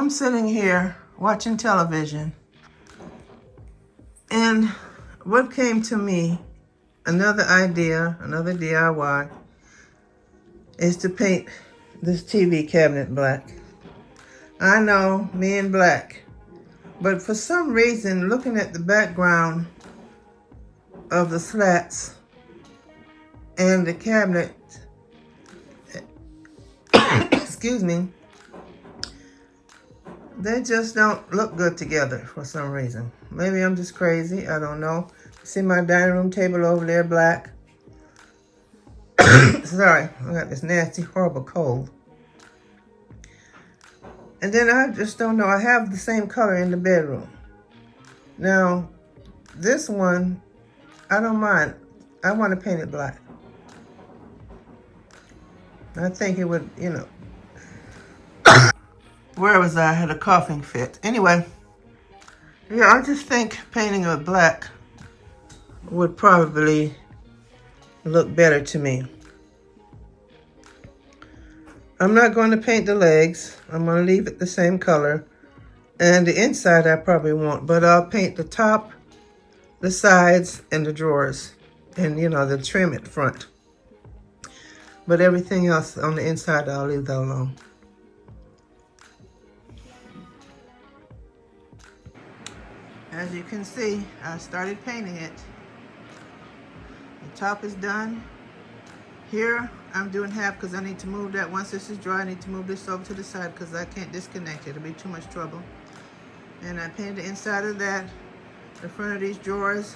I'm sitting here watching television, and what came to me, another idea, another DIY, is to paint this TV cabinet black. I know, me and black, but for some reason, looking at the background of the slats and the cabinet, excuse me, they just don't look good together for some reason. Maybe I'm just crazy, I don't know. See my dining room table over there, black. Sorry, I got this nasty, horrible cold. And then I just don't know, I have the same color in the bedroom. Now, this one, I don't mind. I want to paint it black. I think it would, you know. Where was I? I had a coughing fit. Anyway, yeah, I just think painting it black would probably look better to me. I'm not going to paint the legs. I'm going to leave it the same color. And the inside I probably won't, but I'll paint the top, the sides, and the drawers. And, you know, the trim at front. But everything else on the inside, I'll leave that alone. As you can see, I started painting it. The top is done. Here, I'm doing half because I need to move that. Once this is dry, I need to move this over to the side because I can't disconnect it. It'll be too much trouble. And I painted the inside of that, the front of these drawers.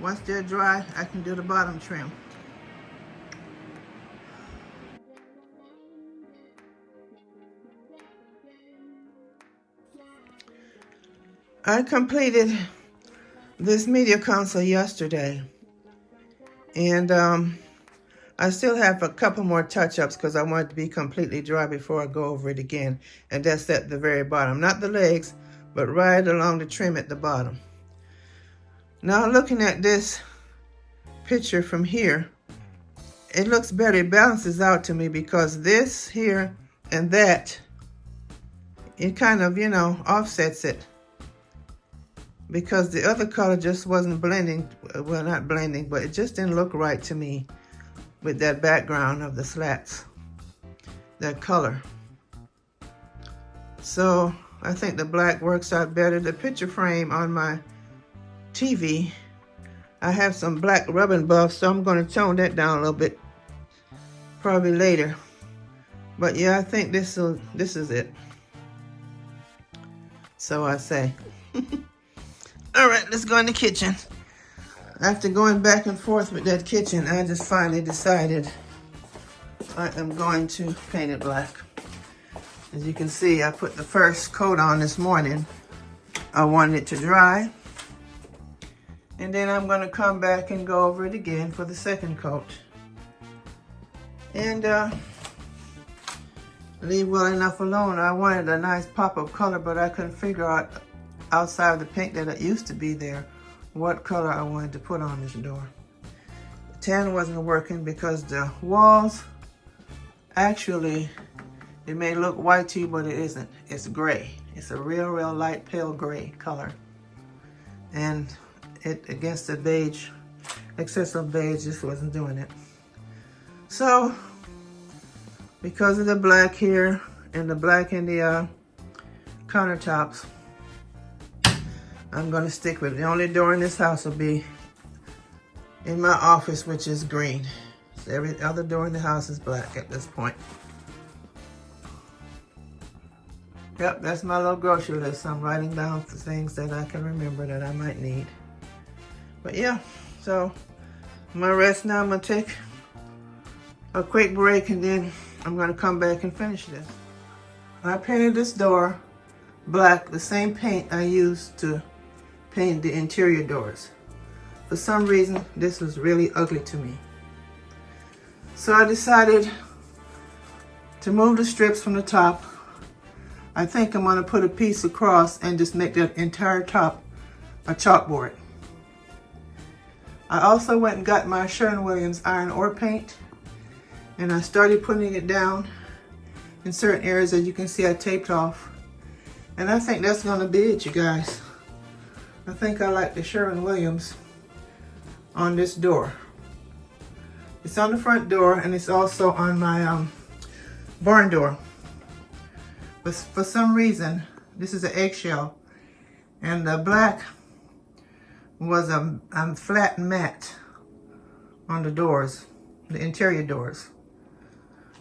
Once they're dry, I can do the bottom trim. I completed this media console yesterday, and I still have a couple more touch-ups because I want it to be completely dry before I go over it again, and that's at the very bottom. Not the legs, but right along the trim at the bottom. Now looking at this picture from here, it looks better. It balances out to me because this here and that, it kind of, you know, offsets it. Because the other color just wasn't blending, well, not blending, but it just didn't look right to me with that background of the slats, that color. So I think the black works out better. The picture frame on my TV, I have some black rubbing buffs, so I'm going to tone that down a little bit, probably later. But yeah, I think this is it. So I say. All right, let's go in the kitchen. After going back and forth with that kitchen, I just finally decided I am going to paint it black. As you can see, I put the first coat on this morning. I wanted it to dry. And then I'm going to come back and go over it again for the second coat. And leave well enough alone. I wanted a nice pop of color, but I couldn't figure out outside the paint that used to be there what color I wanted to put on this door. The tan wasn't working because the walls, actually, it may look white to you, but it isn't. It's gray. It's a real light pale gray color. And it against the beige, excessive beige, just wasn't doing it. So, because of the black here and the black in the countertops, I'm gonna stick with it. The only door in this house will be in my office, which is green. So every other door in the house is black at this point. Yep, that's my little grocery list. I'm writing down the things that I can remember that I might need. But yeah, so I'm gonna rest now. I'm gonna take a quick break and then I'm gonna come back and finish this. I painted this door black, the same paint I used to paint the interior doors. For some reason, this was really ugly to me. So I decided to move the strips from the top. I think I'm gonna put a piece across and just make that entire top a chalkboard. I also went and got my Sherwin-Williams iron ore paint, and I started putting it down in certain areas. As you can see, I taped off. And I think that's gonna be it, you guys. I think I like the Sherwin-Williams on this door. It's on the front door and it's also on my barn door. But for some reason, this is an eggshell, and the black was a flat matte on the doors, the interior doors.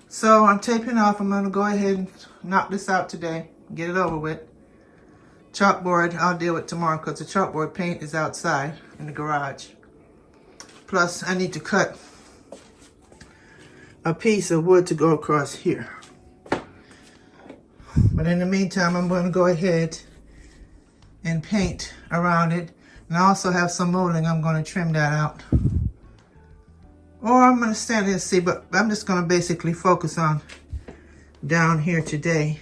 So I'm taping off. I'm gonna go ahead and knock this out today, get it over with. Chalkboard, I'll deal with tomorrow because the chalkboard paint is outside in the garage. Plus, I need to cut a piece of wood to go across here. But in the meantime, I'm going to go ahead and paint around it. And I also have some molding. I'm going to trim that out. Or I'm going to stand there and see, but I'm just going to basically focus on down here today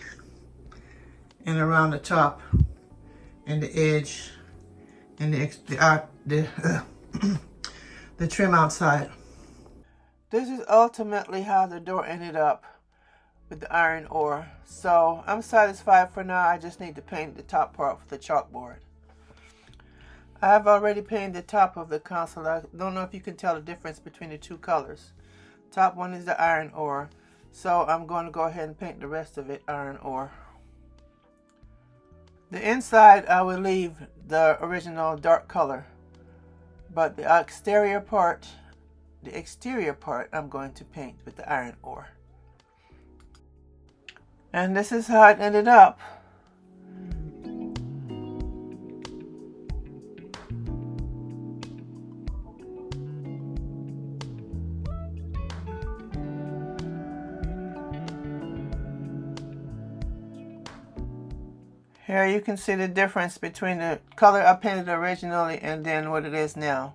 and around the top and the edge and the trim outside. This is ultimately how the door ended up with the iron ore. So I'm satisfied for now. I just need to paint the top part with the chalkboard. I've already painted the top of the console. I don't know if you can tell the difference between the two colors. Top one is the iron ore. So I'm going to go ahead and paint the rest of it iron ore. The inside I will leave the original dark color. But the exterior part I'm going to paint with the iron ore. And this is how it ended up. Here you can see the difference between the color I painted originally and then what it is now.